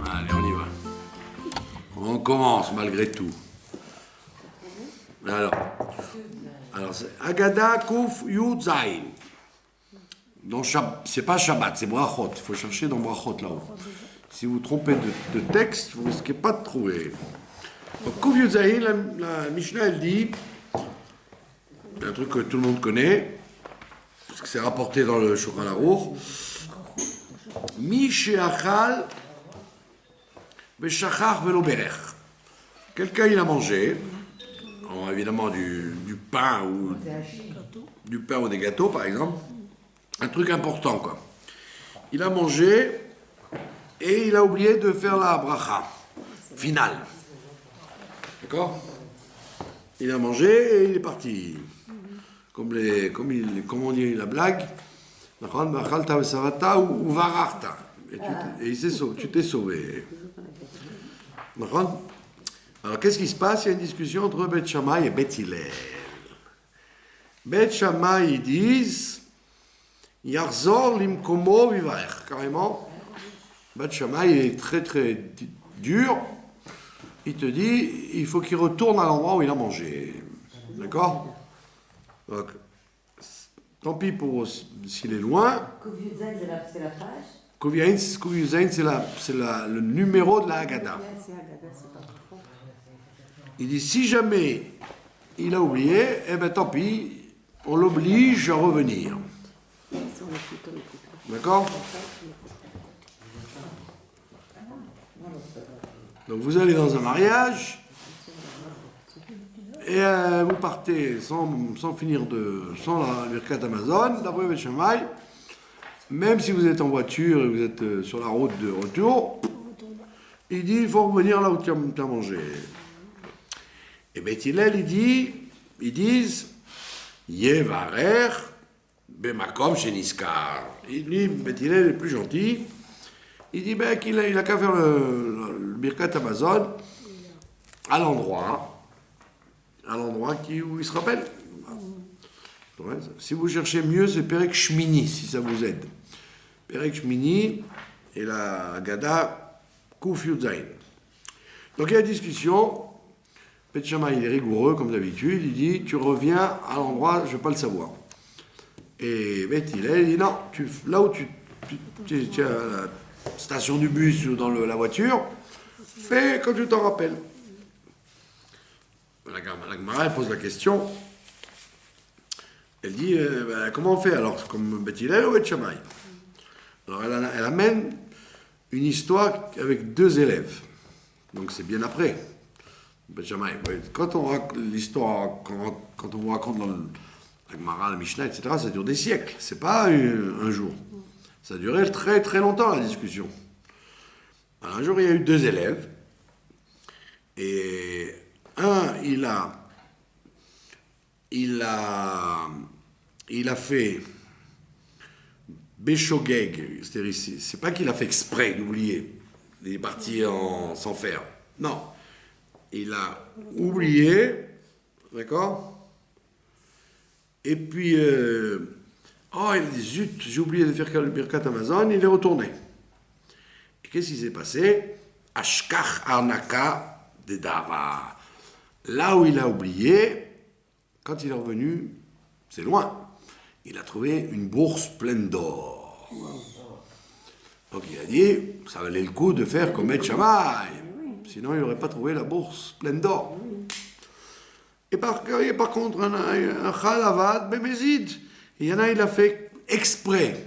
Allez, on y va. On commence malgré tout. Alors c'est Agada Kouf Yud Zayin. C'est pas Shabbat, c'est Brachot. Il faut chercher dans Brachot là-haut. Si vous vous trompez de texte, vous ne risquez pas de trouver. Donc, Kouf Yud Zayin, la Mishnah, elle dit, un truc que tout le monde connaît, parce que c'est rapporté dans le Shulchan Aruch, Mi she'achal v'shachach velo berech. Quelqu'un, il a mangé, évidemment du pain ou des gâteaux, par exemple, un truc important, quoi. Il a mangé et il a oublié de faire la bracha finale. D'accord? Il a mangé et il est parti. Comme on dit la blague, ou varachta. Et il s'est sauvé, tu t'es sauvé. Alors qu'est-ce qui se passe? Il y a une discussion entre Beth Shammai et Beth Hillel. Beth Shammai, ils disent Yarzor limkomo vivarech. Carrément, Beth Shammai est très très dur. Il te dit, il faut qu'il retourne à l'endroit où il a mangé. D'accord? Donc, tant pis pour s'il est loin. Kovyuzain, c'est la page. Kovyuzain, c'est le numéro de la Haggadah. Il dit, si jamais il a oublié, eh bien tant pis, on l'oblige à revenir. D'accord? Donc vous allez dans un mariage et vous partez sans finir sans la Birkat Hamazon, d'après Beth Shammai, même si vous êtes en voiture et vous êtes sur la route de retour, il dit il faut revenir là où tu as mangé. Et Beth Hillel, ils disent Yevarer bemakom sheniskar. Il dit Beth Hillel est plus gentil. Il dit qu'il a qu'à faire le Birkat Hamazon à l'endroit où il se rappelle. Ouais, si vous cherchez mieux, c'est Perek Shmini, si ça vous aide. Perek Shmini et la Haggadah Kouf Yud Zayin. Donc il y a discussion. Beth Shammai, il est rigoureux, comme d'habitude. Il dit, tu reviens à l'endroit, je ne veux pas le savoir. Et Beth Hillel, il dit, non, là où tu as la station du bus ou dans la voiture, fais quand tu t'en rappelles. La Gemara, elle pose la question. Elle dit, comment on fait alors, comme Beth Hillel ou Beth Shammai? Alors elle amène une histoire avec deux élèves. Donc c'est bien après. Beth Shammai. Quand on raconte l'histoire, quand on vous raconte dans la Gemara, la Mishnah, etc., ça dure des siècles. C'est pas un jour. Ça a duré très très longtemps la discussion. Alors, un jour, il y a eu deux élèves. Et un, il a fait Béchogeg, c'est pas qu'il a fait exprès d'oublier, il est parti sans faire. Non, il a oublié, d'accord? Et puis, il a dit zut, j'ai oublié de faire le Birkat Hamazon, il est retourné. Et qu'est-ce qui s'est passé? Ashkach Arnaka de Dava. Là où il a oublié, quand il est revenu, c'est loin, il a trouvé une bourse pleine d'or. Donc il a dit, ça valait le coup de faire comme Beth Shammai, sinon il n'aurait pas trouvé la bourse pleine d'or. Et par contre, un Chalavad Bemezid, il y en a, il a fait exprès.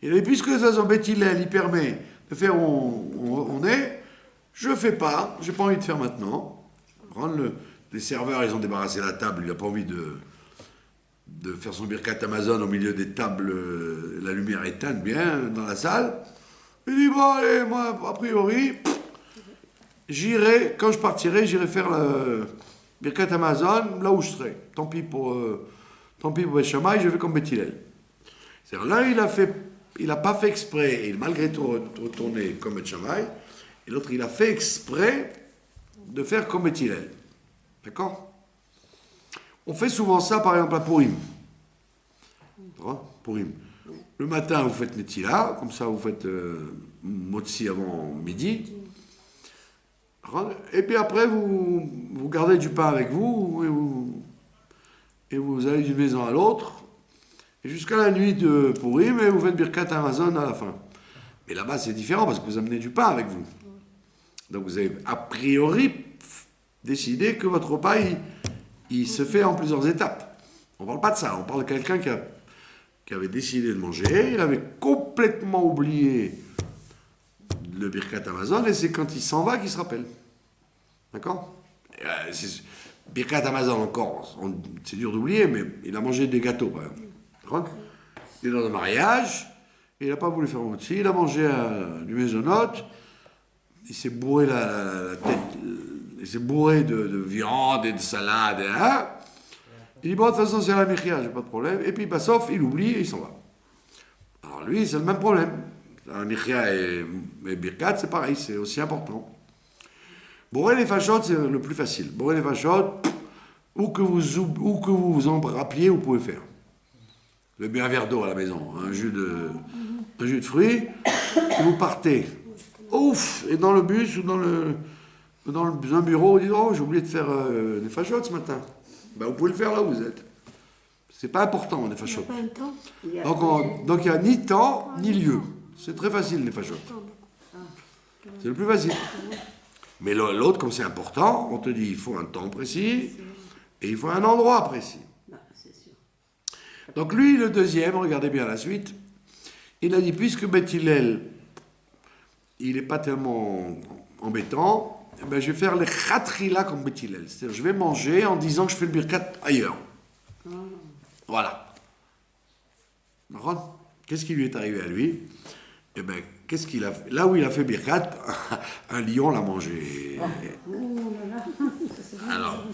Il a dit, puisque ça, Beth Hillel, il permet de faire où on est, je ne fais pas, je n'ai pas envie de faire maintenant. Les serveurs, ils ont débarrassé la table, il n'a pas envie de faire son Birkat Hamazon au milieu des tables, la lumière éteinte bien dans la salle. Il dit, bon allez, moi, a priori, quand je partirai, j'irai faire le Birkat Hamazon là où je serai. Tant pis pour Beth Shammai, je vais comme Beth Hillel. C'est-à-dire là, il n'a pas fait exprès, et il malgré tout retourné comme Beth Shammai, et l'autre, il a fait exprès de faire comme Beth Hillel. D'accord? On fait souvent ça, par exemple, à Purim. Pourim. Le matin, vous faites Netila, comme ça vous faites Motzi avant midi. Et puis après, vous gardez du pain avec vous et vous allez d'une maison à l'autre. Et jusqu'à la nuit de Pourim, et vous faites Birkat Amazon à la fin. Mais là-bas, c'est différent parce que vous amenez du pain avec vous. Donc vous avez a priori décidé que votre repas, il se fait en plusieurs étapes. On ne parle pas de ça, on parle de quelqu'un qui avait décidé de manger, il avait complètement oublié le Birkat Amazon, et c'est quand il s'en va qu'il se rappelle. D'accord? Birkat Amazon encore, c'est dur d'oublier, mais il a mangé des gâteaux, par exemple. D'accord? Il est dans un mariage, il n'a pas voulu faire motzi, il a mangé du maisonnote, il s'est bourré la tête, il s'est bourré de viande et de salade, et il dit, bon, de toute façon, c'est la michia, j'ai pas de problème. Et puis, sauf, il oublie et il s'en va. Alors lui, c'est le même problème. La michia et birkat, c'est pareil, c'est aussi important. Bourrer les fachot, c'est le plus facile. Bourrer les fachot, où que vous en rappeliez, vous pouvez faire. Vous avez bien un verre d'eau à la maison, un jus de fruits, et vous partez. Ouf! Et dans le bus ou dans un bureau, vous dites, oh, j'ai oublié de faire des fachot ce matin. Ben, vous pouvez le faire là où vous êtes. C'est pas important, les fachot. Donc il n'y a ni temps, ni lieu. C'est très facile, les fachot. C'est le plus facile. Mais l'autre, comme c'est important, on te dit, il faut un temps précis et il faut un endroit précis. Donc lui, le deuxième, regardez bien la suite, il a dit, puisque Beth Hillel, il n'est pas tellement embêtant, ben, je vais faire les khatrila comme Beth Hillel. C'est-à-dire, je vais manger en disant que je fais le birkat ailleurs. Voilà. Qu'est-ce qui lui est arrivé à lui? Eh bien, qu'est-ce qu'il a fait? Là où il a fait birkat, un lion l'a mangé. Alors,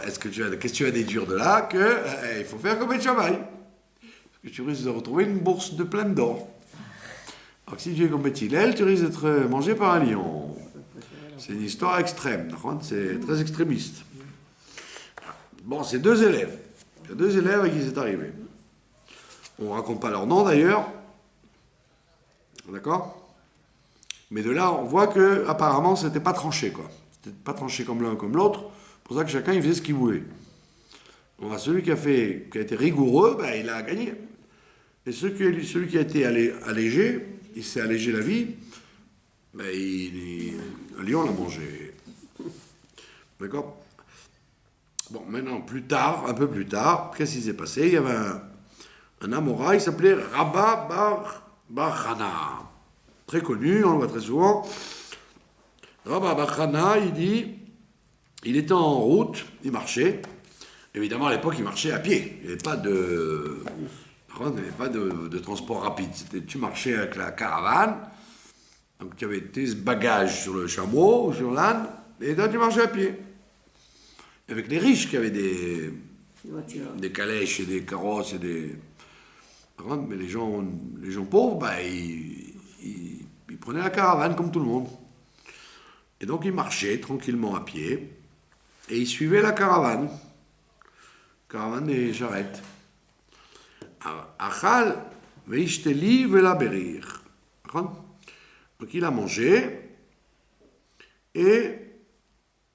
qu'est-ce que tu vas déduire de là? Il faut faire comme Beth Shammai. Parce que tu risques de retrouver une bourse de pleine d'or. Alors que si tu es comme Beth Hillel, tu risques d'être mangé par un lion. C'est une histoire extrême, c'est très extrémiste. Bon, c'est deux élèves. Il y a deux élèves à qui c'est arrivé. On ne raconte pas leur nom d'ailleurs. D'accord? Mais de là, on voit que apparemment, c'était pas tranché, quoi. C'était pas tranché comme l'un comme l'autre. C'est pour ça que chacun il faisait ce qu'il voulait. On celui qui a été rigoureux, ben, il a gagné. Et celui qui a été allégé, il s'est allégé la vie, ben, un lion l'a mangé. D'accord? Bon, maintenant, un peu plus tard, qu'est-ce qui s'est passé? Il y avait un Amora, il s'appelait Rabba Bar Chana. Très connu, on le voit très souvent. Rabba Bar Chana, il était en route, il marchait. Évidemment, à l'époque, il marchait à pied. Il n'y avait pas de transport rapide. Tu marchais avec la caravane. Donc, tu avais tes bagages sur le chameau ou sur l'âne. Et toi, tu marchais à pied. Avec les riches qui avaient des calèches et des carrosses et des... Mais les gens pauvres, bah, ils prenaient la caravane comme tout le monde. Et donc, ils marchaient tranquillement à pied. Et ils suivaient la caravane. Caravane des charrettes. Achal, veishteli velaberir. Donc il a mangé et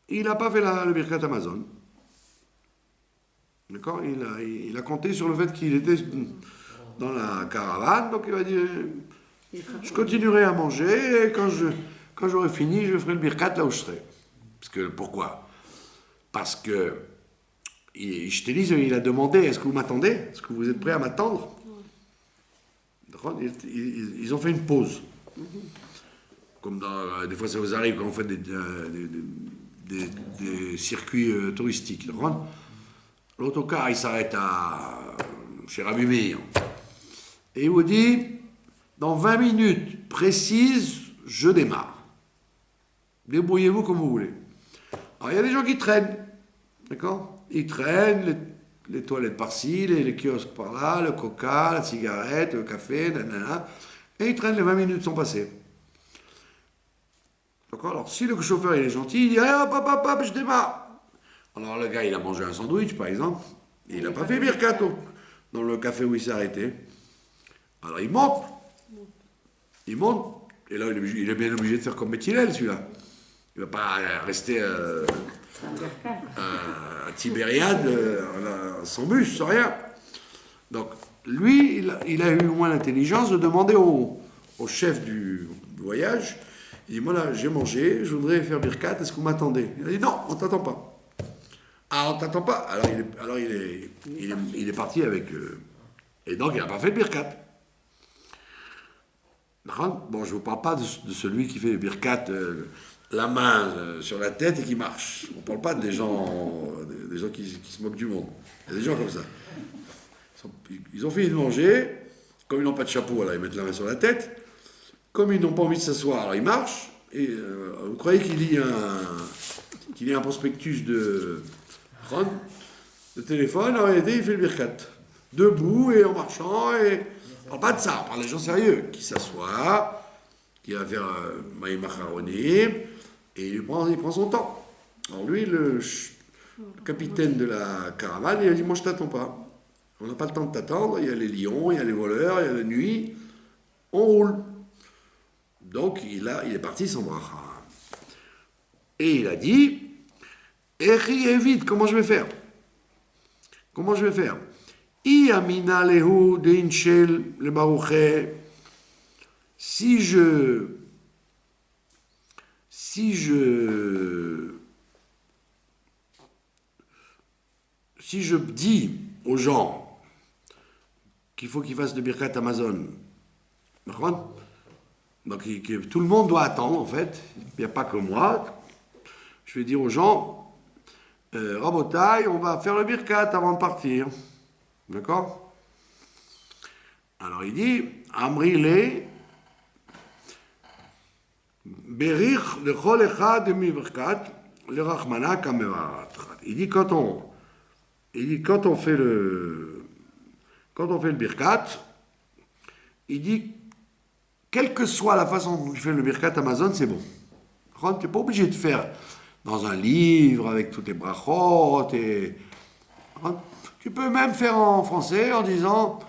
il n'a pas fait le Birkat Amazon. D'accord? Il a compté sur le fait qu'il était dans la caravane, donc il va dire je continuerai à manger et quand j'aurai fini, je ferai le Birkat là où je serai. Pourquoi? Parce que je te dis, il a demandé, est-ce que vous m'attendez? Est-ce que vous êtes prêts à m'attendre? Ils ont fait une pause. Comme des fois ça vous arrive quand on fait des circuits touristiques. L'autocar, il s'arrête chez Rabbi Meir. Et il vous dit, dans 20 minutes précises, je démarre. Débrouillez-vous comme vous voulez. Alors il y a des gens qui traînent. D'accord? Ils traînent les toilettes par-ci, les kiosques par-là, le coca, la cigarette, le café, nanana. Et ils traînent, les 20 minutes sont passées. D'accord? Alors, si le chauffeur il est gentil, il dit hop, hop, hop, je démarre. Alors, le gars, il a mangé un sandwich, par exemple, et il n'a pas fait birkat dans le café où il s'est arrêté. Alors il monte, et là il est bien obligé de faire comme Métilel, celui-là. Il ne va pas rester à Tibériade sans bus, sans rien. Donc lui, il a eu au moins l'intelligence de demander au chef du voyage. Il dit, moi là, j'ai mangé, je voudrais faire Birkat, est-ce que vous m'attendez? Il a dit, non, on ne t'attend pas. Ah, on ne t'attend pas? Alors il est parti avec... et donc il n'a pas fait le Birkat. Bon, je ne vous parle pas de celui qui fait le Birkat, la main sur la tête et qui marche. On ne parle pas des gens qui se moquent du monde. Il y a des gens comme ça. Ils ont fini de manger, comme ils n'ont pas de chapeau, alors ils mettent la main sur la tête. Comme ils n'ont pas envie de s'asseoir, alors ils marchent. Et vous croyez qu'il lit un prospectus de téléphone, en réalité il fait le birkat. Debout et en marchant. Et... on ne parle pas de ça, on parle des gens sérieux, qui s'assoient, qui va faire Maïm Macharonim, et il prend son temps. Alors lui, le capitaine de la caravane, il a dit, moi je t'attends pas. On n'a pas le temps de t'attendre, il y a les lions, il y a les voleurs, il y a la nuit, on roule. Donc il est parti sans bracha. Et il a dit, Echi évite, comment je vais faire? Comment je vais faire? I amina lehu d'inchel le baruche. Si je dis aux gens qu'il faut qu'ils fassent le Birkat Amazon, donc que tout le monde doit attendre en fait, il n'y a pas que moi, je vais dire aux gens, Rabotai, on va faire le Birkat avant de partir. D'accord? Alors il dit, Amrile, Berich lechol echad mi Birkat, le Rachmana kamevarat. Il dit quand on fait le Birkat, il dit quelle que soit la façon dont tu fais le Birkat Amazon, c'est bon. Tu n'es pas obligé de faire dans un livre avec toutes les brachot et tu peux même faire en français en disant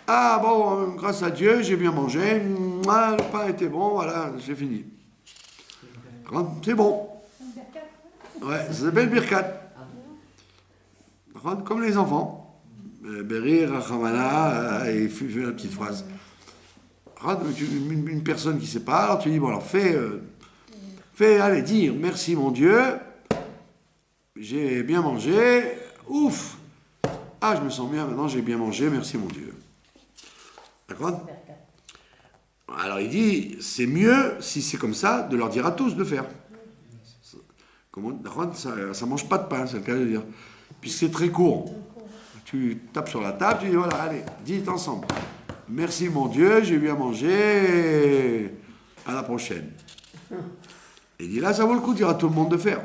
ah bon, grâce à Dieu, j'ai bien mangé, le pain était bon, voilà, c'est fini. C'est bon. Ouais, ça s'appelle Birkat. Comme les enfants. Berir, Rachamana, et fait la petite phrase. Une personne qui ne sait pas, alors tu dis, bon alors fais, allez, dire merci mon Dieu, j'ai bien mangé, ouf. Ah, je me sens bien, maintenant j'ai bien mangé, merci mon Dieu. D'accord? Alors il dit, c'est mieux, si c'est comme ça, de leur dire à tous de faire. Ça ne mange pas de pain, c'est le cas de dire. Puisque c'est très court. Tu tapes sur la table, tu dis, voilà, allez, dites ensemble. Merci mon Dieu, j'ai bien mangé, à la prochaine. Il dit, là, ça vaut le coup de dire à tout le monde de faire.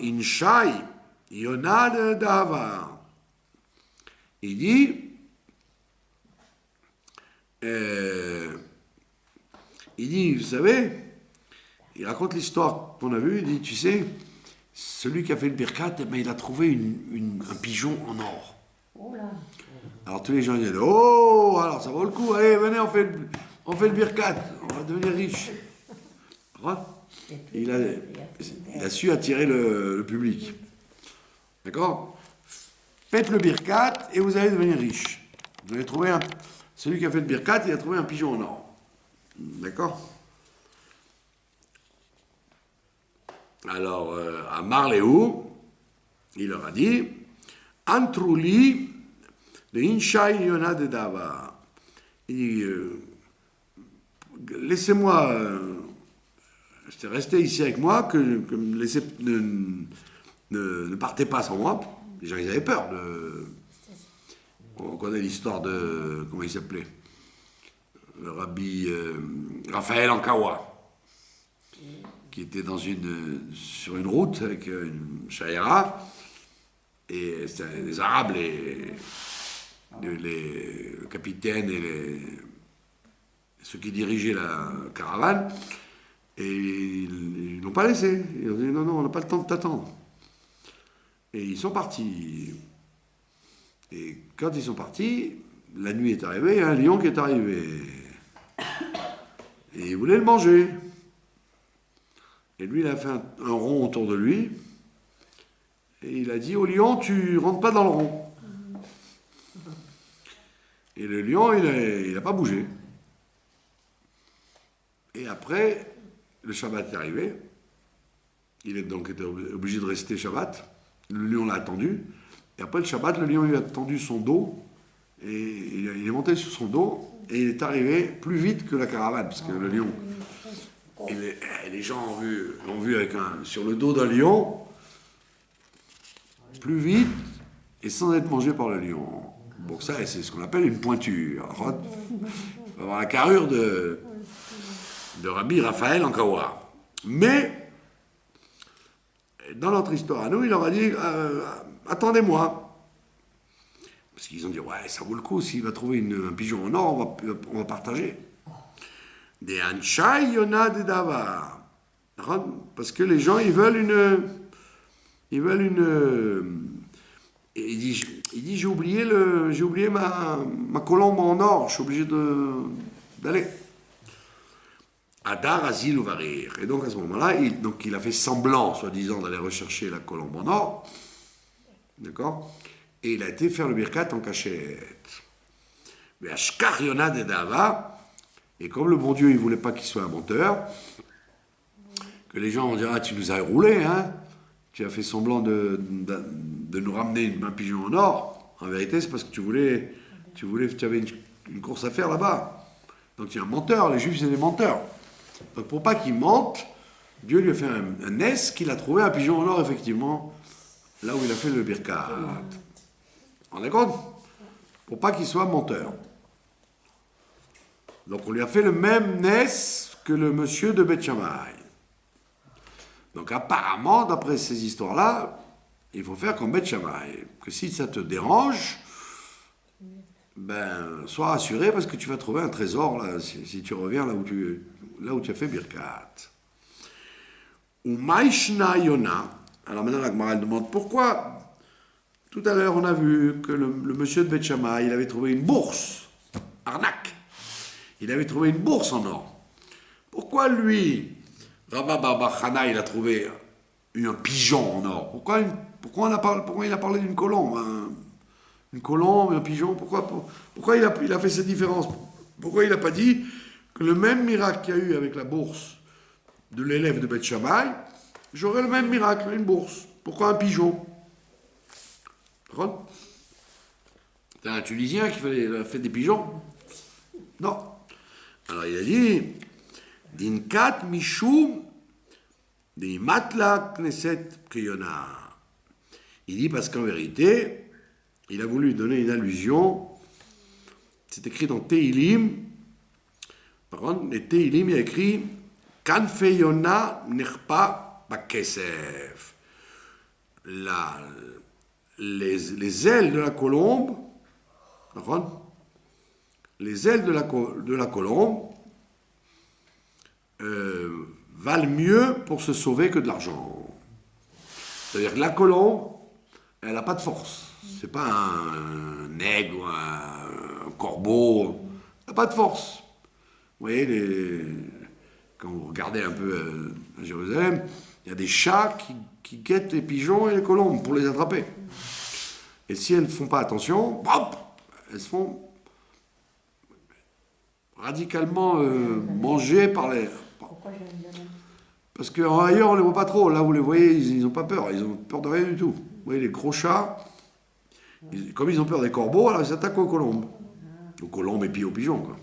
Inchai, Yonad Dava. Il dit, vous savez, il raconte l'histoire qu'on a vue, il dit, tu sais, celui qui a fait le Birkat, il a trouvé un pigeon en or. Oh là. Alors tous les gens disent, oh, alors ça vaut le coup, allez, venez, on fait le Birkat, on va devenir riche. Il a su attirer le public. D'accord? Faites le Birkat et vous allez devenir riche. Vous allez trouver celui qui a fait le Birkat, il a trouvé un pigeon en or. D'accord? Alors, à Marléou, il leur a dit, Antrouli, le Inchai Yona de Dava. Il dit, laissez-moi, restez ici avec moi, ne partez pas sans moi. Les gens, ils avaient peur. On connaît l'histoire de, comment il s'appelait? Le rabbi Raphaël Ankawa, qui était sur une route avec une chaïra, et c'était les Arabes, le capitaine et ceux qui dirigeaient la caravane, et ils l'ont pas laissé. Ils ont dit non, on n'a pas le temps de t'attendre. Et ils sont partis. Et quand ils sont partis, la nuit est arrivée, il y a un lion qui est arrivé. Et il voulait le manger. Et lui, il a fait un rond autour de lui. Et il a dit au lion, tu rentres pas dans le rond. Et le lion, il a pas bougé. Et après, le Shabbat est arrivé. Il est donc été obligé de rester Shabbat. Le lion l'a attendu. Et après le Shabbat, le lion il a tendu son dos. Et il est monté sur son dos. Et il est arrivé plus vite que la caravane. Parce que le lion... Et les gens l'ont vu avec sur le dos d'un lion. Plus vite et sans être mangé par le lion. Donc ça, c'est ce qu'on appelle une pointure. Il faut avoir la carrure de Rabbi Raphaël en Kawa. Mais, dans notre histoire à nous, il leur a dit attendez-moi. Parce qu'ils ont dit ouais, ça vaut le coup, s'il va trouver un pigeon en or, on va partager. Des Anshai Yona de Dava. Parce que les gens, ils veulent une. Il dit j'ai oublié ma colombe en or, je suis obligé d'aller. Adar Azil Uvarir. Et donc à ce moment-là, il a fait semblant, soi-disant, d'aller rechercher la colombe en or. D'accord? Et il a été faire le birkat en cachette. Mais Ashkar Yona de Dava, et comme le bon Dieu, il ne voulait pas qu'il soit un menteur, que les gens vont dire, ah, tu nous as roulé, hein? Tu as fait semblant de nous ramener un pigeon en or. En vérité, c'est parce que tu avais une course à faire là-bas. Donc tu es un menteur, les Juifs, c'est des menteurs. Donc pour pas qu'ils mentent, Dieu lui a fait un nes qu'il a trouvé un pigeon en or, effectivement, là où il a fait le birkat. On est compte? Pour pas qu'il soit menteur. Donc on lui a fait le même nes que le monsieur de Beth Shammai. Donc apparemment, d'après ces histoires-là, il faut faire comme Beth Shammai. Que si ça te dérange, ben, sois rassuré parce que tu vas trouver un trésor là, si tu reviens là où tu as fait birkat. Ou Maïshna Yona. Alors maintenant la Gemara demande pourquoi. Tout à l'heure on a vu que le monsieur de Beth Shammai, il avait trouvé une bourse. Arnaque. Il avait trouvé une bourse en or. Pourquoi lui, Rabba Bar Chana, il a trouvé un pigeon en or? Pourquoi il a parlé d'une colombe? Une colombe, un pigeon? Pourquoi il a fait cette différence? Pourquoi il n'a pas dit que le même miracle qu'il y a eu avec la bourse de l'élève de Beth Shammai, j'aurais le même miracle, une bourse? Pourquoi un pigeon? C'est un Tunisien qui fait des pigeons? Non. Alors il a dit Dinkat Mishum de Matla Knesset Kriyona. Il dit parce qu'en vérité, il a voulu donner une allusion. C'est écrit dans Teilim. Par contre, les Teilim, il a écrit Kanfe Yona Nerpa Bakesef. Les ailes de la colombe, les ailes de la colombe valent mieux pour se sauver que de l'argent. C'est-à-dire que la colombe, elle n'a pas de force. C'est pas un aigle ou un corbeau. Elle n'a pas de force. Vous voyez, quand vous regardez un peu à Jérusalem, il y a des chats qui guettent les pigeons et les colombes pour les attraper. Et si elles ne font pas attention, hop, elles se font radicalement manger par les... Pourquoi je ne dis rien? Parce qu'ailleurs, on ne les voit pas trop. Là, vous les voyez, ils n'ont pas peur. Ils n'ont peur de rien du tout. Vous voyez, les gros chats, comme ils ont peur des corbeaux, alors ils s'attaquent aux colombes. Aux colombes et puis aux pigeons, quoi.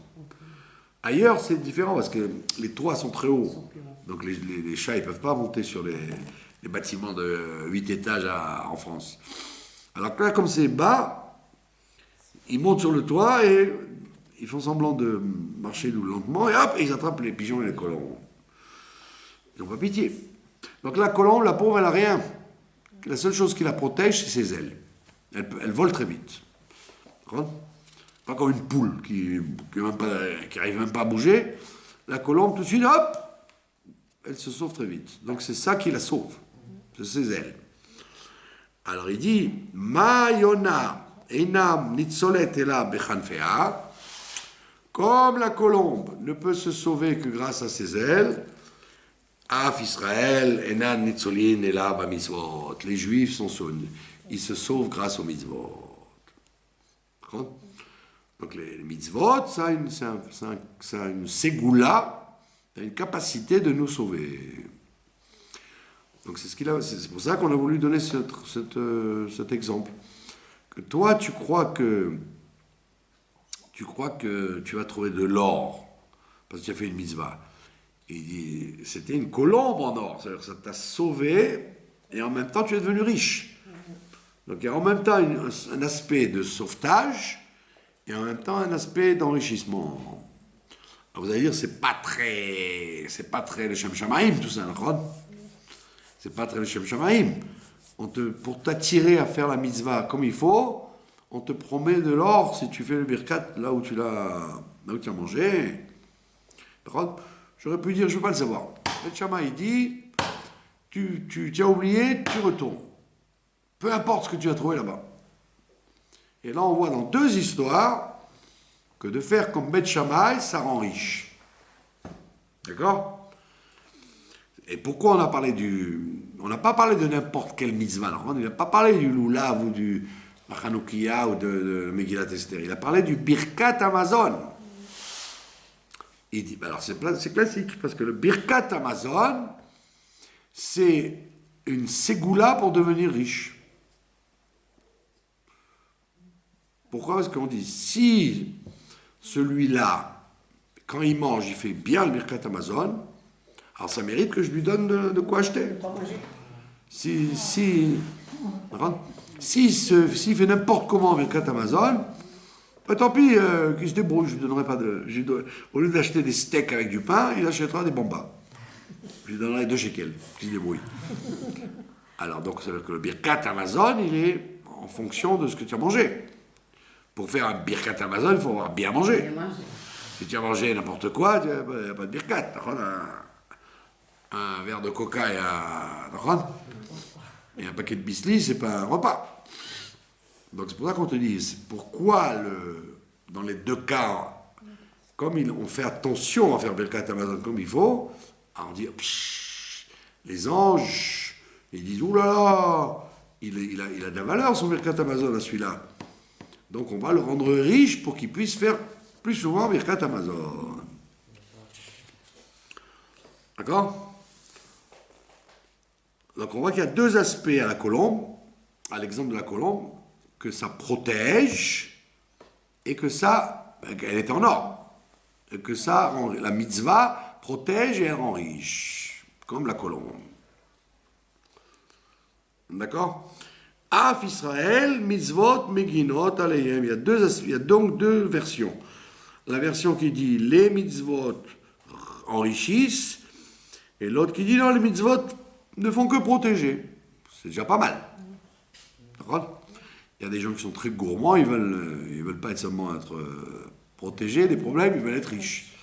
Ailleurs, c'est différent parce que les toits sont très hauts. Donc les chats, ils ne peuvent pas monter sur les bâtiments de 8 étages en France. Alors que là, comme c'est bas, ils montent sur le toit et ils font semblant de marcher lentement et hop, ils attrapent les pigeons et les colombes. Ils n'ont pas pitié. Donc la colombe, la pauvre, elle n'a rien. La seule chose qui la protège, c'est ses ailes. Elle vole très vite. Pas comme une poule qui n'arrive même pas à bouger. La colombe, tout de suite, hop, elle se sauve très vite. Donc c'est ça qui la sauve. C'est ses ailes. Alors il dit, Ma Yona Einam nitzolet ela bechanfea. Comme la colombe ne peut se sauver que grâce à ses ailes, Af Israël, Enan nitzolin ela bamitzvot. Les Juifs ils se sauvent grâce aux mitzvot. D'accord? Donc les mitzvot, ça a une ségoula, ça a une capacité de nous sauver. Donc c'est pour ça qu'on a voulu donner cet exemple. Que toi, tu crois que tu vas trouver de l'or parce que tu as fait une mitzvah. Il dit, c'était une colombe en or, c'est-à-dire que ça t'a sauvé et en même temps tu es devenu riche. Donc il y a en même temps un aspect de sauvetage et en même temps un aspect d'enrichissement. Alors vous allez dire, c'est pas très le Shem Shamaim tout ça, d'accord? C'est pas très le Shem Shamaim. Pour t'attirer à faire la mitzvah comme il faut, on te promet de l'or si tu fais le birkat là où tu as mangé. D'accord? J'aurais pu dire, je ne veux pas le savoir. Le Shama, il dit, tu as oublié, tu retournes. Peu importe ce que tu as trouvé là-bas. Et là, on voit dans deux histoires que de faire comme Beth Shammai, ça rend riche. D'accord? Et pourquoi on a parlé on n'a pas parlé de n'importe quelle mitzvah. Alors, on n'a pas parlé du Lulav ou du Chanoukia ou de Megillat Esther. Il a parlé du Birkat Amazon. Il dit, alors c'est classique, parce que le Birkat Amazon, c'est une ségoula pour devenir riche. Pourquoi? Parce qu'on dit, si celui-là, quand il mange, il fait bien le Birkat Amazon, alors ça mérite que je lui donne de quoi acheter. S'il fait n'importe comment le Birkat Amazon, bah, tant pis, qu'il se débrouille, je lui donnerai pas au lieu d'acheter des steaks avec du pain, il achètera des bombas. Je lui donnerai 2 shekels, qu'il se débrouille. Alors, donc, ça veut dire que le birkat Amazon, il est en fonction de ce que tu as mangé. Pour faire un birkat Amazon, il faut avoir bien mangé. Si tu as mangé n'importe quoi, il n'y a pas de birkat. Un verre de coca et un paquet de bisli, c'est pas un repas. Donc c'est pour ça qu'on te dit, pourquoi dans les deux cas, comme on fait attention à faire Birkat Amazon comme il faut, on dit, les anges, ils disent, oulala, il a de la valeur son Birkat Amazon à celui-là. Donc on va le rendre riche pour qu'il puisse faire plus souvent Birkat Amazon. D'accord? Donc on voit qu'il y a deux aspects à la colombe, à l'exemple de la colombe, que ça protège et que ça, elle est en or. Et que ça, la mitzvah protège et elle rend riche, comme la colombe. D'accord? Af Israël, mitzvot, meginot, alayhem. Il y a donc deux versions. La version qui dit les mitzvot enrichissent et l'autre qui dit non, les mitzvot ne font que protéger. C'est déjà pas mal. D'accord? Il y a des gens qui sont très gourmands, ils veulent pas seulement être protégés des problèmes, ils veulent être riches.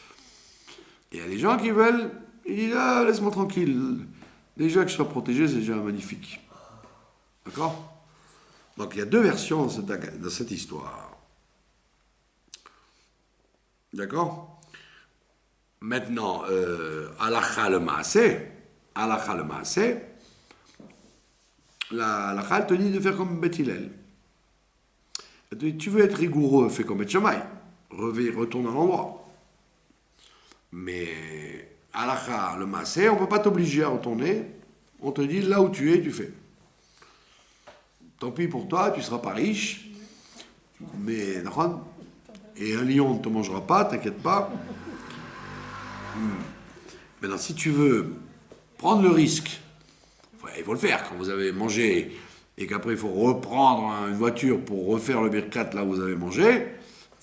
Et il y a des gens qui ils disent, ah, laisse-moi tranquille. Déjà que je sois protégé, c'est déjà magnifique. D'accord? Donc il y a deux versions dans cette histoire. D'accord? Maintenant, halakha le maaseh, la halakha te dit de faire comme Beth Hillel. Tu veux être rigoureux, fais comme Beth Shammai. Retourne à l'endroit. Mais halakha le maaseh, on ne peut pas t'obliger à retourner. On te dit là où tu es, tu fais. Tant pis pour toi, tu ne seras pas riche. Mais et un lion ne te mangera pas, t'inquiète pas. Maintenant, si tu veux prendre le risque, il faut le faire quand vous avez mangé et qu'après il faut reprendre une voiture pour refaire le birkat là où vous avez mangé,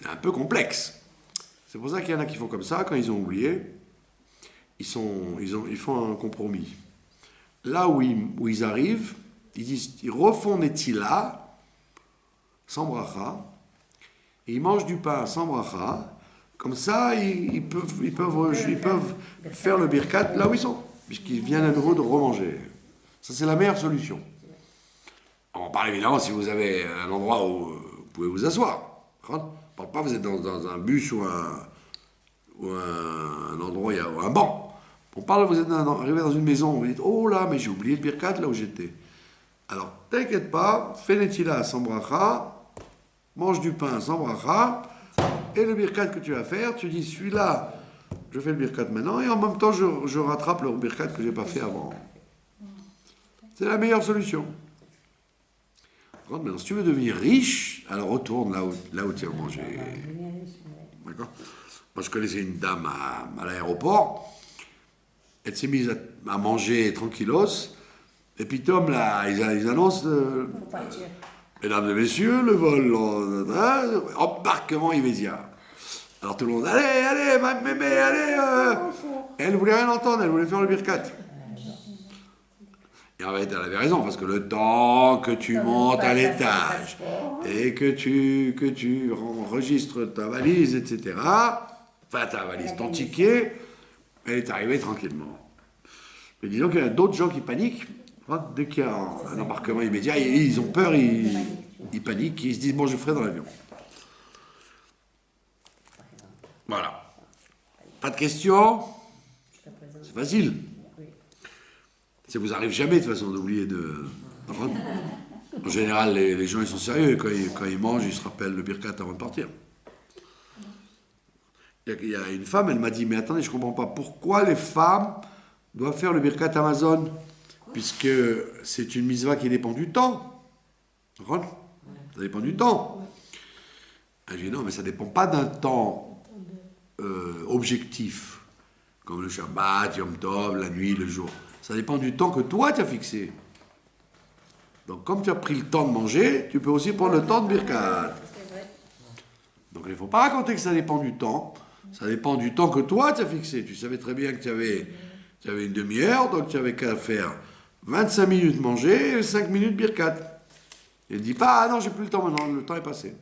c'est un peu complexe. C'est pour ça qu'il y en a qui font comme ça, quand ils ont oublié, ils font un compromis. Là où ils arrivent, ils refont Netila sans bracha, et ils mangent du pain sans bracha. Comme ça, ils peuvent faire le birkat là où ils sont, puisqu'ils viennent à nouveau de remanger. Ça, c'est la meilleure solution. On parle évidemment si vous avez un endroit où pouvez vous asseoir. On ne parle pas, vous êtes dans un bus ou un endroit où il y a un banc. On parle, vous êtes arrivé dans une maison, vous dites, oh là, mais j'ai oublié le birkat là où j'étais. Alors, t'inquiète pas, fais netila sans bracha, mange du pain sans bracha, et le birkat que tu vas faire, tu dis, celui-là, je fais le birkat maintenant, et en même temps, je rattrape le birkat que j'ai pas fait avant. C'est la meilleure solution. Maintenant, si tu veux devenir riche, alors retourne là où tu as mangé. D'accord? Moi, je connaissais une dame à l'aéroport. Elle s'est mise à manger tranquillos. Et puis, Tom, là, ils annoncent mesdames et messieurs, le vol, embarquement immédiat. Alors tout le monde, allez, ma mémé, allez. Elle voulait rien entendre, elle voulait faire le birkat. Et en fait, elle avait raison, parce que le temps que tu montes à l'étage et que tu enregistres ta valise, etc., enfin ta valise, ton ticket, elle est arrivée tranquillement. Mais disons qu'il y a d'autres gens qui paniquent, dès qu'il y a un embarquement immédiat, ils ont peur, ils paniquent, ils se disent, bon, je ferai dans l'avion. Voilà. Pas de questions? C'est facile. Ça vous arrive jamais de toute façon d'oublier de... En général, les gens ils sont sérieux, quand ils mangent, ils se rappellent le birkat avant de partir. Il y a une femme, elle m'a dit, mais attendez, je comprends pas, pourquoi les femmes doivent faire le birkat Amazon? Puisque c'est une mitzvah qui dépend du temps. Ça dépend du temps. Elle dit, non, mais ça dépend pas d'un temps objectif, comme le Shabbat, Yom Tov, la nuit, le jour. Ça dépend du temps que toi tu as fixé. Donc comme tu as pris le temps de manger, tu peux aussi prendre le temps de birkat. Donc il ne faut pas raconter que ça dépend du temps. Ça dépend du temps que toi tu as fixé. Tu savais très bien que tu avais une demi-heure, donc tu avais qu'à faire 25 minutes manger et 5 minutes birkat. Et ne dis pas, ah non, j'ai plus le temps maintenant, le temps est passé.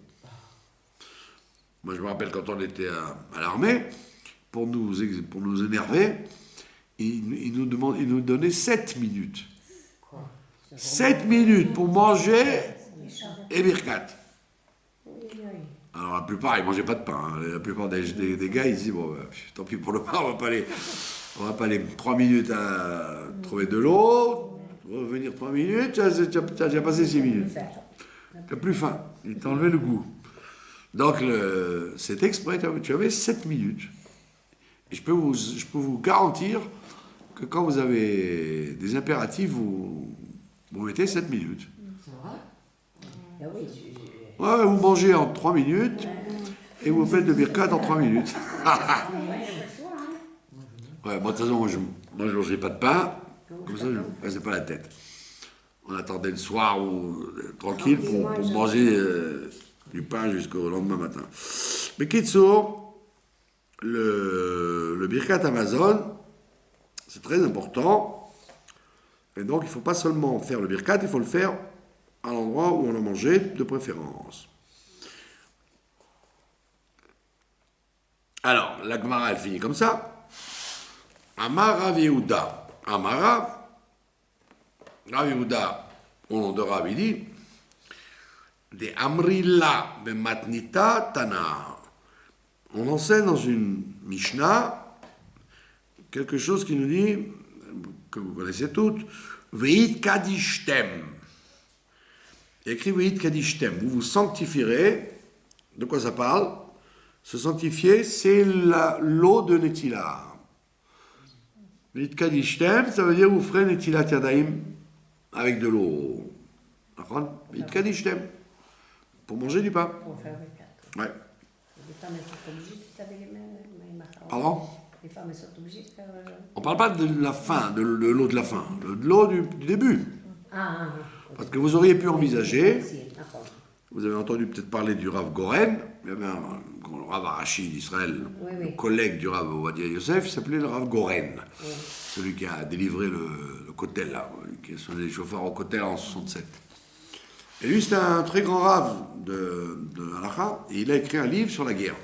Moi je me rappelle quand on était à l'armée, pour nous énerver, il nous donnait 7 minutes. 7 minutes pour manger et birkat. Alors la plupart, ils ne mangeaient pas de pain. Hein. La plupart des gars, ils disent, bon, tant pis pour le pain, on va pas aller 3 minutes à trouver de l'eau, revenir 3 minutes, tu as déjà passé 6 minutes. Tu n'as plus faim, il t'a enlevé le goût. Donc c'est exprès, tu avais 7 minutes. Et je peux vous garantir que quand vous avez des impératifs, vous mettez 7 minutes. Ouais, vous mangez en 3 minutes et vous faites le birkat en 3 minutes. Ouais, moi de toute façon, moi je mangeais pas de pain, comme ça je ne me passais pas la tête. On attendait le soir tranquille pour manger du pain jusqu'au lendemain matin. Mais Kitsour, le birkat Amazon, c'est très important. Et donc, il ne faut pas seulement faire le birkat, il faut le faire à l'endroit où on a mangé, de préférence. Alors, la Gemara, elle finit comme ça. Amar Rav Yehuda. Amara, Rav Yehuda, au nom de Rav, il dit de Amrilla bematnita tana. On enseigne dans une Mishnah quelque chose qui nous dit, que vous connaissez toutes, Veit kadishtem. Il y a écrit Veit kadishtem. Vous vous sanctifierez. De quoi ça parle? Se sanctifier, c'est l'eau de Netila. Veit kadishtem, ça veut dire vous ferez Netilat Yadayim avec de l'eau. Veit kadishtem. Pour manger du pain. Pour faire le quatre. Ouais. Les femmes, elles sont obligées de laver les mains. Pardon? Les femmes, elles sont obligées de faire... On ne parle pas de la fin, de l'eau de la fin, de l'eau du début. Parce que vous auriez pu envisager, vous avez entendu peut-être parler du Rav Goren, il y avait un Rav Arashi d'Israël, le collègue du Rav Ovadia Yosef, il s'appelait le Rav Goren, celui qui a délivré le Kotel, là, qui a sonné les chauffards au Kotel en 67. Et lui, c'était un très grand Rav de Halakha, et il a écrit un livre sur la guerre.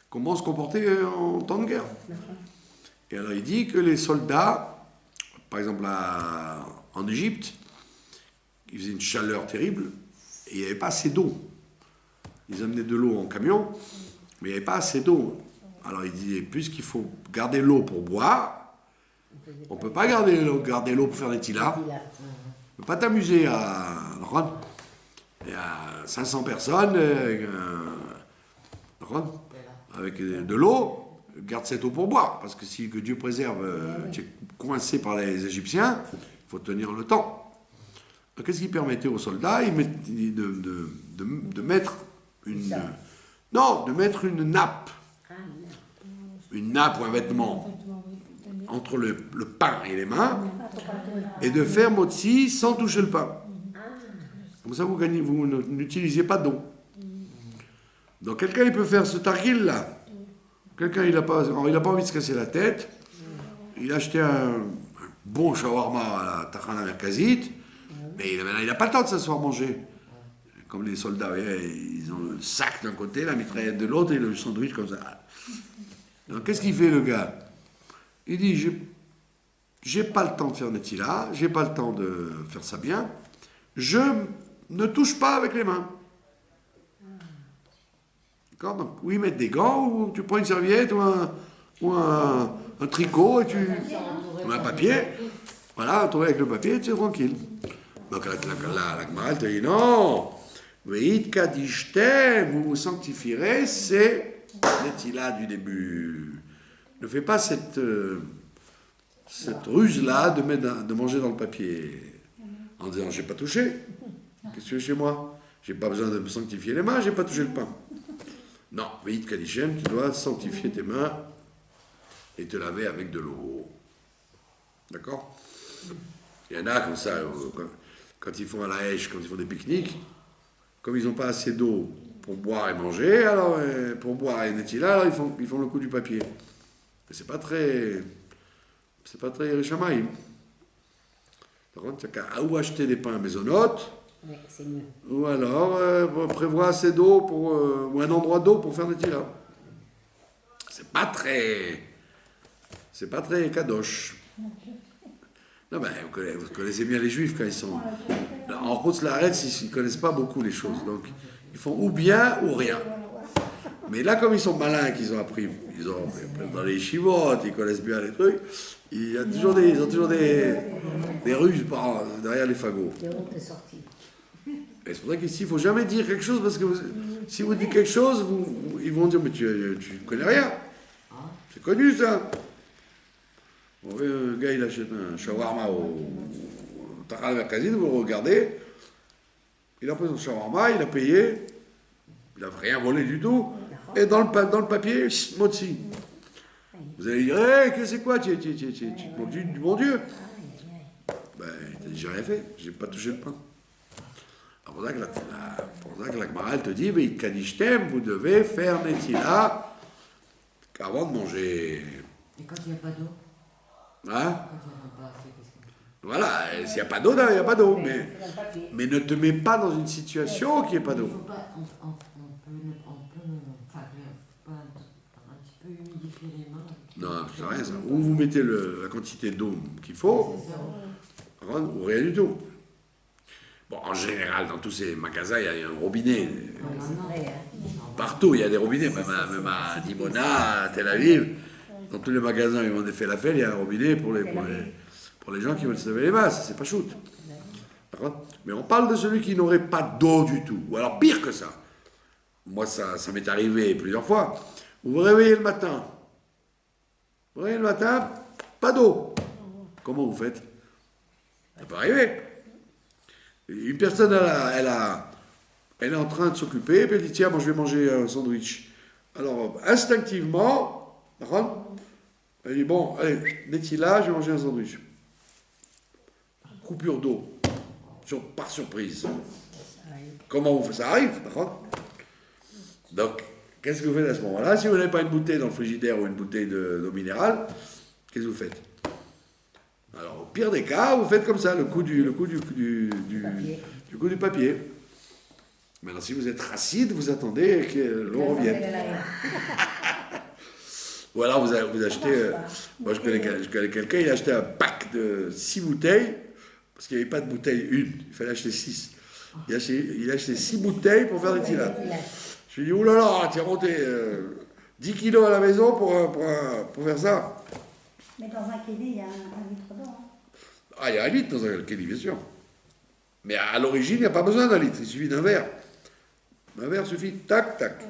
Comment se comporter en temps de guerre. Et alors il dit que les soldats, par exemple en Égypte, il faisait une chaleur terrible, Et il n'y avait pas assez d'eau. Ils amenaient de l'eau en camion, mais il n'y avait pas assez d'eau. Alors il dit, puisqu'il faut garder l'eau pour boire, on ne peut pas garder l'eau pour faire des tilas. Il a- Tu ne peux pas t'amuser à... Il y a 500 personnes avec de l'eau, garde cette eau pour boire. Parce que si que Dieu préserve, tu es coincé par les Égyptiens, il faut tenir le temps. Donc, qu'est-ce qui permettait aux soldats de mettre une... Ça. Non, de mettre une nappe. Ah, merde. Une nappe ou un vêtement entre le pain et les mains et de faire motzi sans toucher le pain. Comme ça, vous n'utilisez pas d'eau. Donc, quelqu'un, il peut faire ce targil là. Quelqu'un, il n'a pas envie de se casser la tête. Il a acheté un bon shawarma à la Tachana Merkazit, mais il n'a pas le temps de s'asseoir manger. Comme les soldats, vous voyez, ils ont le sac d'un côté, la mitraillette de l'autre et le sandwich comme ça. Donc, qu'est-ce qu'il fait, le gars? Il dit, j'ai pas le temps de faire Netila, j'ai pas le temps de faire ça bien, je ne touche pas avec les mains. D'accord? Donc, ou ils mettent des gants, ou tu prends une serviette, ou un tricot, ou un papier, voilà, entouré avec le papier, tu es tranquille. Donc, la Gemara, elle te dit, non, Veit kadishtem, vous vous sanctifierez, c'est Netila du début. Ne fais pas cette ruse-là de manger dans le papier en disant j'ai pas touché. Qu'est-ce que tu veux chez moi? J'ai pas besoin de me sanctifier les mains, j'ai pas touché le pain. Non, Veit Kadishem, tu dois sanctifier tes mains et te laver avec de l'eau. D'accord? Il y en a comme ça, quand ils font à la hache, quand ils font des pique-niques, comme ils n'ont pas assez d'eau pour boire et manger, alors pour boire et netila, alors ils font le coup du papier. C'est pas très richamaïm. Par contre, tu n'as qu'à ou acheter des pains maisonnotes, Oui, c'est mieux. ou alors prévoir assez d'eau ou un endroit d'eau pour faire des tilas. C'est pas très kadosh. Non, ben, vous connaissez bien les juifs quand ils sont. En route la Haaretz, ils ne connaissent pas beaucoup les choses. Donc, ils font ou bien ou rien. Mais là, comme ils sont malins, qu'ils ont appris, ils ont dans les chivotes, ils connaissent bien les trucs, ils ont toujours des ruses derrière les fagots. Le honte est sorti. Et c'est pour ça qu'ici, il ne faut jamais dire quelque chose, parce que si vous dites quelque chose, ils vont dire, mais tu ne connais rien. C'est connu, ça. Bon, un gars, il achète un shawarma au Tachana Merkazit, vous le regardez, il a pris son shawarma, il a payé, il n'a rien volé du tout, et dans le papier, motzi. Vous allez dire, hé, qu'est-ce que c'est quoi, tu te moques du bon Dieu? Ben, il dit, j'ai rien fait, j'ai pas touché le pain. C'est pour ça que la Gemara, elle te dit, Veit Kadishtem, vous devez faire Netila avant de manger. Et quand il n'y a pas d'eau? Hein? Quand il n'y en a pas assez, qu'est-ce qu'on fait? Voilà, et s'il n'y a pas d'eau, il n'y a pas d'eau. C'est dans le papier. Mais ne te mets pas dans une situation qui n'est pas Il d'eau. faut pas, on peut, enfin, faut pas un petit peu humidifier les mains. Non, c'est rien ça. Ou vous mettez la quantité d'eau qu'il faut, ou rien du tout. Bon, en général, dans tous ces magasins, il y a un robinet. C'est vrai, hein. Partout, il y a des robinets, même à Dimona, à Tel Aviv. Dans tous les magasins, ils ont des falafel, il y a un robinet pour les gens qui veulent se laver les mains, c'est pas shoot. D'accord? Mais on parle de celui qui n'aurait pas d'eau du tout. Ou alors pire que ça. Moi, ça m'est arrivé plusieurs fois. Vous vous réveillez le matin. Vous vous réveillez le matin, pas d'eau. Comment vous faites? Ça peut arriver. Une personne, elle est en train de s'occuper, puis elle dit, tiens, moi je vais manger un sandwich. Alors, instinctivement, d'accord, elle dit, bon, allez, Netila, je vais manger un sandwich. Coupure d'eau, par surprise. Comment vous faites? Ça arrive, d'accord? Donc, qu'est-ce que vous faites à ce moment-là? Si vous n'avez pas une bouteille dans le frigidaire ou une bouteille d'eau minérale, qu'est-ce que vous faites? Alors, au pire des cas, vous faites comme ça, le coup du papier. Maintenant, si vous êtes racide, vous attendez que l'eau revienne. Ou alors vous achetez. Moi, je connais quelqu'un, il a acheté un pack de 6 bouteilles, parce qu'il n'y avait pas de bouteille une, il fallait acheter 6. Il a acheté 6 bouteilles pour faire des tilas. Je lui ai dit, oulala, tu as monté 10 kilos à la maison pour faire ça. Mais dans un kéli, il y a un litre d'eau. Hein. Ah, il y a un litre dans un kéli, bien sûr. Mais à l'origine, il n'y a pas besoin d'un litre, il suffit d'un verre. Un verre suffit, tac, tac.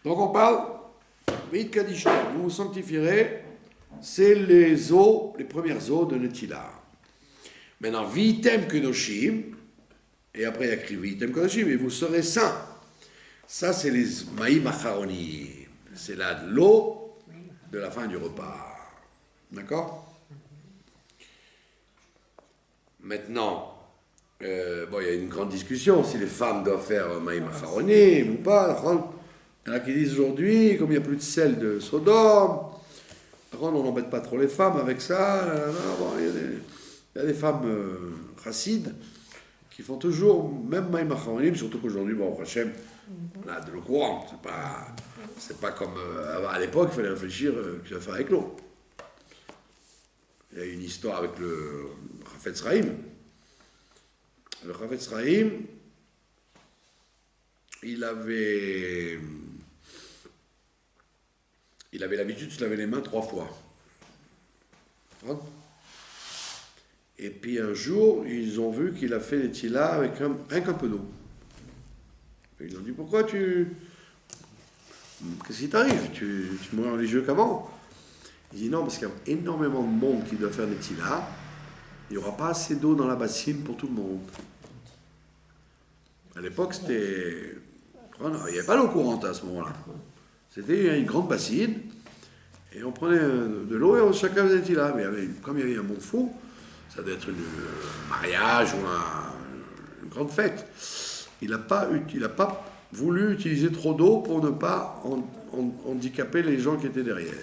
Donc on parle, vite Kadishtem, vous vous sanctifierez, c'est les eaux, les premières eaux de Netila. Maintenant, Vitem Kedoshim, et après il y a écrit Vitem Kedoshim, et vous serez saints. Ça, c'est les Maïm Acharonim. C'est l'eau de la fin du repas. D'accord? Maintenant, bon, il y a une grande discussion si les femmes doivent faire Maïm Acharonim ou pas. Il y en a qui disent aujourd'hui, comme il n'y a plus de sel de Sodome, on n'embête pas trop les femmes avec ça. Bon, il y a des femmes chassides qui font toujours, même Maïm Acharonim, surtout qu'aujourd'hui, bon, Hachem, on a de l'eau courante. C'est pas comme à l'époque, il fallait réfléchir qu'il fallait faire avec l'eau. Il y a une histoire avec le Chafetz Chaim. Le Chafetz Chaim, il avait l'habitude de se laver les mains 3 fois. Et puis un jour, ils ont vu qu'il a fait les tilas avec rien qu'un peu d'eau. Et ils ont dit, pourquoi qu'est-ce qui t'arrive? Tu es moins religieux qu'avant? Il dit non, parce qu'il y a énormément de monde qui doit faire des tilas. Il n'y aura pas assez d'eau dans la bassine pour tout le monde. À l'époque, c'était... Il n'y avait pas l'eau courante à ce moment-là. C'était une grande bassine, et on prenait de l'eau et chacun faisait des tilas. Mais comme il y avait un monde fou, ça devait être un mariage ou une grande fête. Il n'a pas voulu utiliser trop d'eau pour ne pas handicaper les gens qui étaient derrière.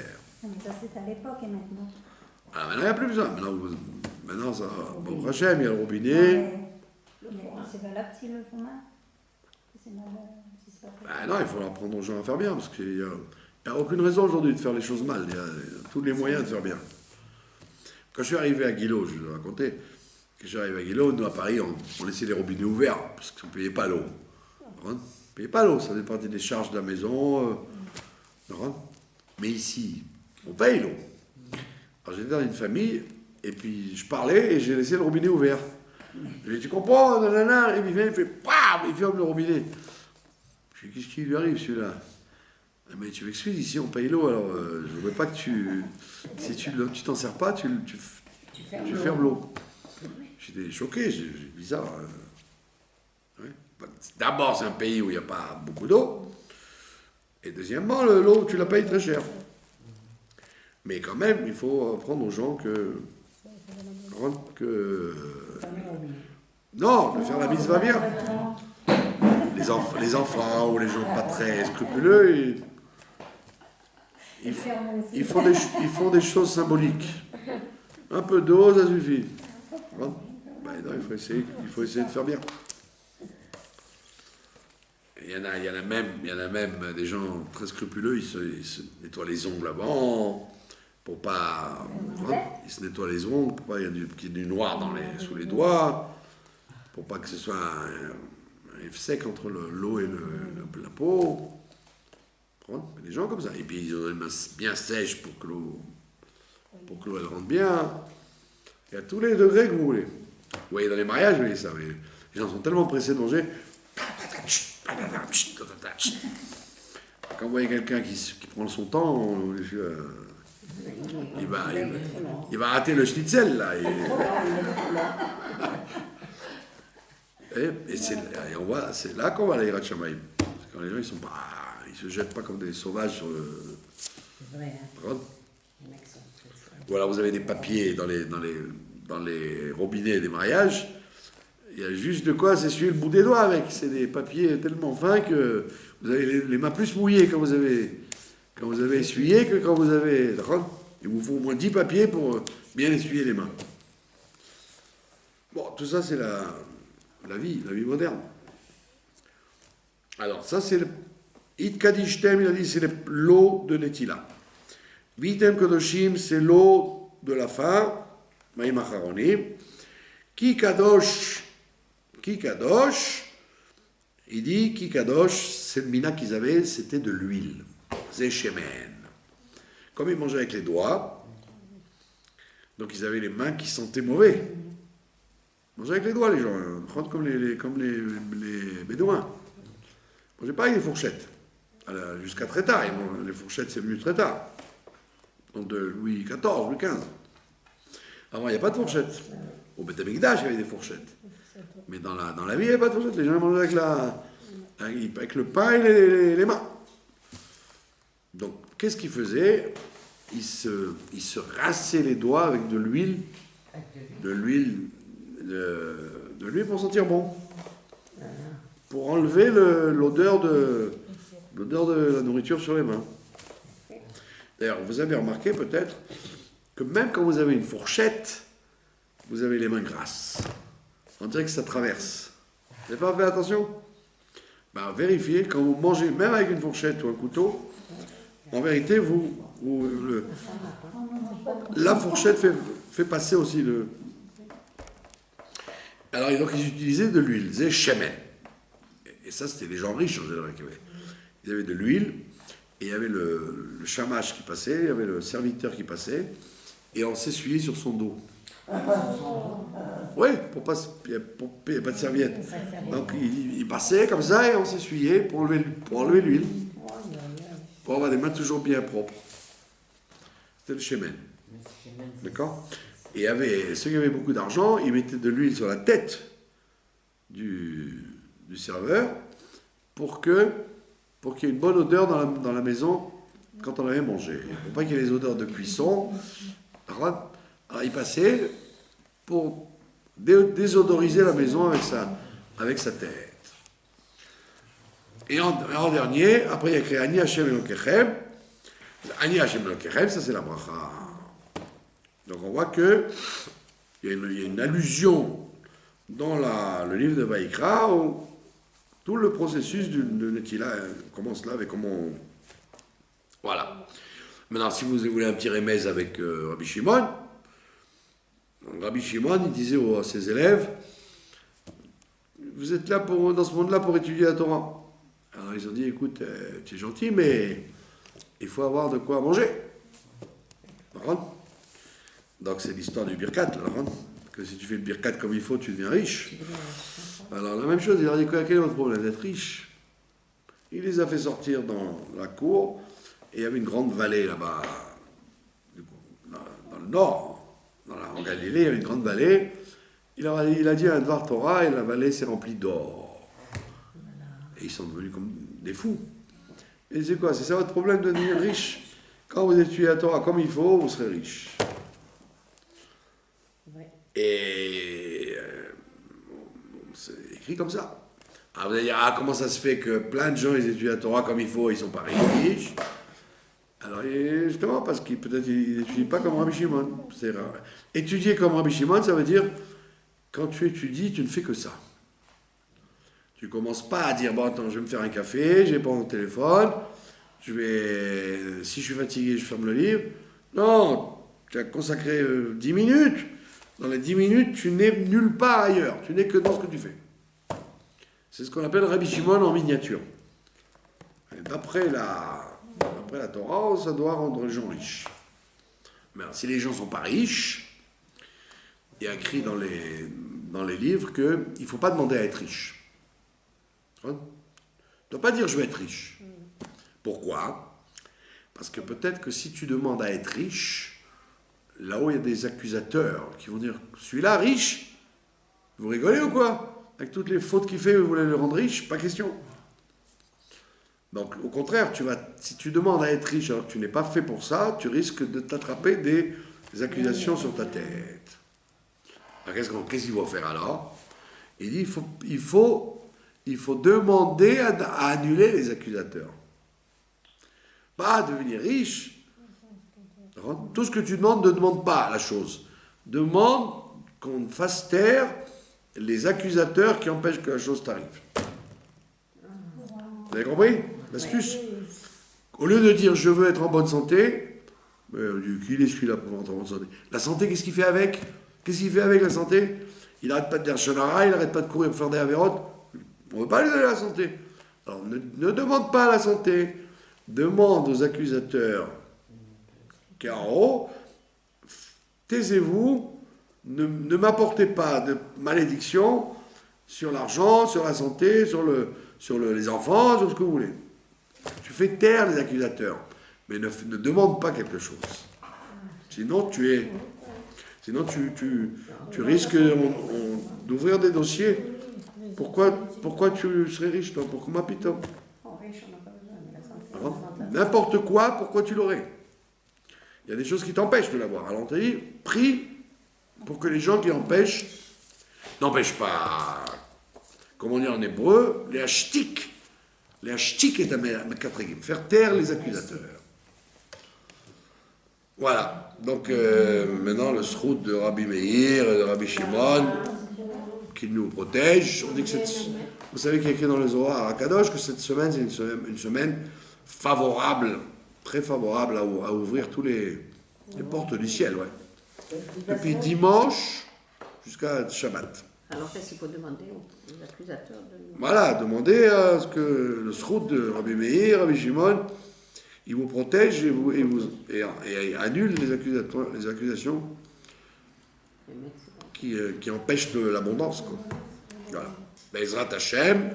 Mais ça, c'est à l'époque et maintenant. Alors maintenant, il n'y a plus besoin. Maintenant ça, bon, Hachem, il y a le robinet. Mais c'est valable s'ils le font mal. C'est mal, si c'est pas possible. Non, il faut apprendre aux gens à faire bien, parce qu'il n'y a aucune raison aujourd'hui de faire les choses mal. Il y a tous les moyens de faire bien. Quand je suis arrivé à Guillot, je vous ai raconté, quand je suis arrivé à Guillot, nous à Paris, on laissait les robinets ouverts, parce qu'on ne payait pas l'eau. On ne payait pas l'eau, ça faisait partie des charges de la maison. Mais ici, on paye l'eau. Alors j'étais dans une famille, et puis je parlais, et j'ai laissé le robinet ouvert. Je lui ai dit, tu comprends, nanana, et puis il vient, il fait, pam, il ferme le robinet. Je lui ai dit, qu'est-ce qui lui arrive celui-là? Mais tu m'excuses, ici on paye l'eau, alors je ne voudrais pas que si tu t'en sers pas, tu fermes l'eau. J'étais choqué, c'est bizarre. Ouais. D'abord, c'est un pays où il n'y a pas beaucoup d'eau, et deuxièmement, l'eau, tu la payes très cher. Mais quand même, il faut apprendre aux gens que non, de faire la mise va bien. Les enfants ou les gens pas très scrupuleux, ils font des choses symboliques. Un peu d'eau, ça suffit. Non, il faut essayer de faire bien. Il y en a même des gens très scrupuleux, ils se nettoient les ongles avant. Pour pas... Ils se nettoient les ongles, pour pas qu'il y ait du noir sous les doigts, pour pas que ce soit un sec entre l'eau et la peau. Les gens comme ça. Et puis ils ont les mains bien sèches pour que l'eau elle rentre bien. Il y a tous les degrés que vous voulez. Vous voyez dans les mariages, vous voyez ça, mais les gens sont tellement pressés de manger. Quand vous voyez quelqu'un qui prend son temps, il va rater le schnitzel, là. Et on voit, c'est là qu'on va à l'Hirat Shamayim. Quand les gens, ils se jettent pas comme des sauvages sur le... C'est vrai, hein. Ou alors vous avez des papiers dans les robinets des mariages, il y a juste de quoi s'essuyer le bout des doigts avec. C'est des papiers tellement fins que vous avez les mains plus mouillées quand vous avez essuyé que quand vous avez... Il vous faut au moins 10 papiers pour bien essuyer les mains. Bon, tout ça, c'est la vie moderne. Alors, ça, c'est le... It Kadishtem, il a dit, c'est l'eau de Netila. Vitem Kodoshim, c'est l'eau de la fin, Maïm Acharonim. Ki Kadosh, Kikadosh, il dit Kikadosh, c'est le mina qu'ils avaient, c'était de l'huile. Zéchemen. Comme ils mangeaient avec les doigts, donc ils avaient les mains qui sentaient mauvais. Ils mangeaient avec les doigts, les gens, comme les bédouins. Ils mangeaient pas avec des fourchettes. Jusqu'à très tard, les fourchettes c'est venu très tard. Donc de Louis XIV, Louis XV. Avant, il n'y a pas de fourchette. Au Beth Amikdash, il y avait des fourchettes. Mais dans la vie, il n'y avait pas de fourchette. Les gens mangeaient avec le pain et les mains. Donc, qu'est-ce qu'ils faisaient? Ils se rinçaient les doigts avec de l'huile. De l'huile pour sentir bon. Pour enlever l'odeur de la nourriture sur les mains. D'ailleurs, vous avez remarqué peut-être que même quand vous avez une fourchette, vous avez les mains grasses. On dirait que ça traverse. Vous n'avez pas fait attention? Vérifiez, quand vous mangez, même avec une fourchette ou un couteau, en vérité, la fourchette fait passer aussi le... Alors, donc, ils utilisaient de l'huile, c'est shemen. Et ça, c'était les gens riches en général qui avaient. Ils avaient de l'huile, et il y avait le chamash qui passait, il y avait le serviteur qui passait, et on s'essuyait sur son dos. Oui, pour il n'y a pas de serviette. Donc il passait comme ça et on s'essuyait pour enlever l'huile, pour avoir des mains toujours bien propres. C'était le shemen. D'accord? Et ceux qui avaient beaucoup d'argent, ils mettaient de l'huile sur la tête du serveur pour qu'il y ait une bonne odeur dans la maison quand on avait mangé. Pour pas qu'il y ait les odeurs de cuisson. Alors il passait pour désodoriser la maison avec sa tête. Et en dernier, après il y a écrit Ani Hashem Elokechem. Ani Hashem Elokechem, ça c'est la bracha. Donc on voit qu'il y a une allusion dans le livre de Vaïkra où tout le processus de Netila commence là avec comment... Voilà. Maintenant, si vous voulez un petit remèze avec Rabbi Shimon, il disait à ses élèves, vous êtes là dans ce monde-là pour étudier la Torah. Alors ils ont dit, écoute, tu es gentil, mais il faut avoir de quoi manger. Donc c'est l'histoire du birkat, là, que si tu fais le birkat comme il faut, tu deviens riche. Alors la même chose, il leur a dit, quel est votre problème d'être riche? Il les a fait sortir dans la cour, et il y avait une grande vallée là-bas, dans le nord, en Galilée, il y avait une grande vallée. Il a dit à un Dvar Torah, et la vallée s'est remplie d'or. Et ils sont devenus comme des fous. Et c'est quoi? C'est ça votre problème de devenir riche? Quand vous étudiez la Torah comme il faut, vous serez riche. Et c'est écrit comme ça. Alors vous allez dire, comment ça se fait que plein de gens ils étudient la Torah comme il faut, ils sont pas riches? Alors justement parce qu'ils peut-être ils n'étudient pas comme Rabbi Shimon. C'est rare. Étudier comme Rabbi Shimon, ça veut dire quand tu étudies, tu ne fais que ça. Tu commences pas à dire bon attends, je vais me faire un café, j'ai pas mon téléphone, si je suis fatigué, je ferme le livre. Non, tu as consacré 10 minutes. Dans les 10 minutes, tu n'es nulle part ailleurs. Tu n'es que dans ce que tu fais. C'est ce qu'on appelle Rabbi Shimon en miniature. Et d'après la Torah, ça doit rendre les gens riches. Mais alors, si les gens ne sont pas riches, il y a écrit dans les livres qu'il ne faut pas demander à être riche. Tu ne dois pas dire je vais être riche. Pourquoi? Parce que peut-être que si tu demandes à être riche, là-haut, il y a des accusateurs qui vont dire « Celui-là, riche, vous rigolez ou quoi? Avec toutes les fautes qu'il fait, vous voulez le rendre riche? Pas question. » Donc, au contraire, si tu demandes à être riche alors que tu n'es pas fait pour ça, tu risques de t'attraper des accusations sur ta tête. Alors, qu'est-ce qu'il faut faire alors? Il dit il faut demander à annuler les accusateurs. Pas devenir riche. Tout ce que tu demandes, ne demande pas la chose. Demande qu'on fasse taire les accusateurs qui empêchent que la chose t'arrive. Vous avez compris l'astuce? Au lieu de dire je veux être en bonne santé, qui est celui-là pour être en bonne santé? La santé, qu'est-ce qu'il fait avec? Qu'est-ce qu'il fait avec la santé? il n'arrête pas de dire Shonara, il n'arrête pas de courir pour faire des avérotes. On ne veut pas lui donner la santé. Alors ne demande pas la santé. Demande aux accusateurs qui est en haut, taisez-vous, ne m'apportez pas de malédiction sur l'argent, sur la santé, sur les enfants, sur ce que vous voulez. Tu fais taire les accusateurs, mais ne demande pas quelque chose. Sinon, tu risques d'ouvrir des dossiers. Pourquoi tu serais riche, toi? Pourquoi ma pito? Riche, on n'a pas besoin, mais la santé, Alors, c'est fondamental. n'importe quoi, pourquoi tu l'aurais? Il y a des choses qui t'empêchent de l'avoir. Alors on t'a dit, prie pour que les gens qui n'empêchent pas, comment on dit en hébreu, les hashtik. Les hashtik est un quatrième, faire taire les accusateurs. Voilà. Donc maintenant le srout de Rabbi Meir et de Rabbi Shimon, qui nous protège. On dit que vous savez qu'il y a écrit dans le Zohar à Kadosh que cette semaine, c'est une semaine favorable, très favorable à ouvrir tous les portes du ciel, ouais. Depuis dimanche jusqu'à Shabbat. Alors qu'est-ce qu'il faut demander aux accusateurs de... Voilà, demandez à ce que le srout de Rabbi Meir, Rabbi Shimon, il vous protège et annule les accusations qui empêchent l'abondance, quoi. Voilà. Bezrat Hashem.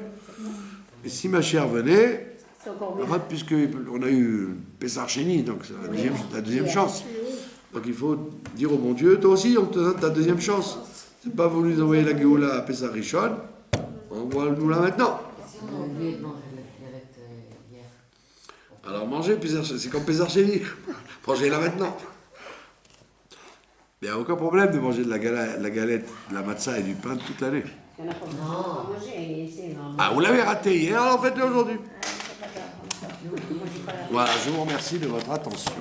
Et si ma chère venait, C'est encore mieux. puisqu'on a eu Pessar Chéni, donc c'est la deuxième chance. Donc il faut dire au bon Dieu, toi aussi on te donne ta deuxième chance. C'est pas voulu nous envoyer la Géoula à Pessar Rishon, envoie-nous là maintenant. On a oublié de manger la galette hier. Alors mangez, c'est comme Pessar Chéni, mangez-la maintenant. Il n'y a aucun problème de manger de la galette, de la matzah et du pain toute l'année. Il y en a pas besoin de manger ici. Non. Ah, vous l'avez raté hier, alors faites-le aujourd'hui. Moi, j'ai pas la... Voilà, je vous remercie de votre attention.